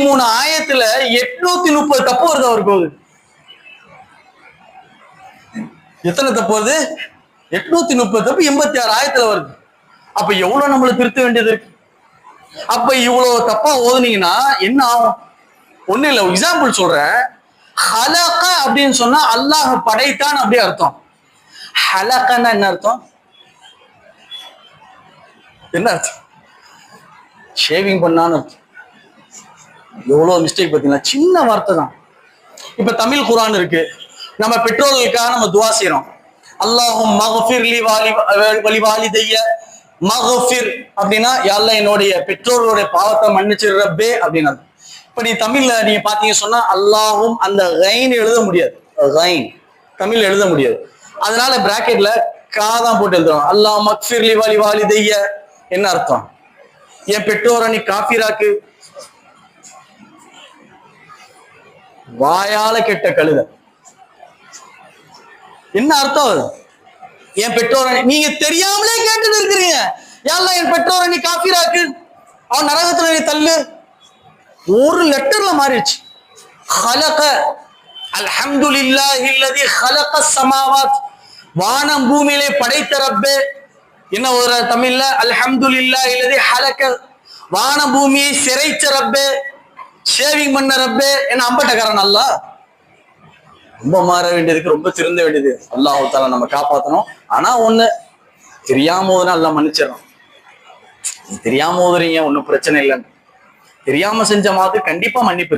83 ஆயத்துல 830 தப்பு வருது அவருக்கு. எத்தனை தப்பு வருது? 830 தப்பு 86 ஆயத்துல வருது. அப்ப எவ்வளவு நம்மள திருத்த வேண்டியது இருக்கு? அப்ப இவ்வளவு தப்பா ஓதுனீங்கன்னா என்ன ஆகும்? ஒண்ணு இல்ல, எக்ஸாம்பிள் சொல்றேன். ஹலக அப்படின்னு சொன்னா அல்லாஹ் படைத்தான் அப்படி அர்த்தம். ஹலகன்னா என்ன அர்த்தம்? என்ன அர்த்தம்? ஷேவிங் பண்ணான்னு அர்த்தம். எவ்வளவு மிஸ்டேக் பார்த்தீங்களா? சின்ன வார்த்தை தான். இப்ப தமிழ் குர்ஆன் இருக்கு, நம்ம பெற்றோர்களுக்காக நம்ம துவா செய்யறோம். அல்லாஹும் மக்ஃபிர் லி வலிவாலிதைய. மக்ஃபிர் அப்படின்னா யா அல்லாஹ் என்னுடைய பெற்றோர்களுடைய பாவத்தை மன்னிச்சிரு ரப்பே அப்படின்னு. இப்ப நீ தமிழ்ல நீங்க பாத்தீங்க சொன்னா அல்லாஹும் அந்த கைன் எழுத முடியாது, கைன் தமிழ் எழுத முடியாது. அதனால பிராக்கெட்ல காதான் போட்டு எழுதுறோம். அல்லாஹ் மக்ஃபிர் லி வலிவாலிதைய. என்ன அர்த்தம்? என் பெற்றோரை நீ காஃபிராக்கு. வாயால கெட்ட கழுத. என்ன அர்த்தம்? என் பெற்றோரை நீங்க தெரியாமலே கேட்டுட்டு இருக்கிறீங்க. யா என் பெற்றோரை நீ காஃபிராக்கு, அவன் நரகத்துல நீ தள்ளு. ஒரு லெட்டர்ல மாறிடுச்சு. ஹலக அல்ஹம்துலில்லாஹி அல்லதி ஹலக ஸமாவாத். வானம் பூமியிலே படைத்த ரப்பே. என்ன ஒரு தமிழ்ல? அல்ஹம்துலில்லாஹி அல்லதி ஹலக. வானம் பூமியை சிரைச்ச ரப்பே, ஷேவிங் பண்ண ரப்பே. என்ன அம்பட்டக்காரன் அல்லாஹ்? ரொம்ப மாற வேண்டியதுக்கு, ரொம்ப திருந்த வேண்டியது. அல்லாஹ் தஆலா நம்ம காப்பாற்றணும். ஆனா ஒண்ணு, தெரியாம ஓதுனா அல்லாஹ் மன்னிச்சிடணும். தெரியாம ஓதுறீங்க ஒன்னும் பிரச்சனை இல்லைன்னு, தெரியாம செஞ்ச மாதிரி கண்டிப்பா மன்னிப்பு.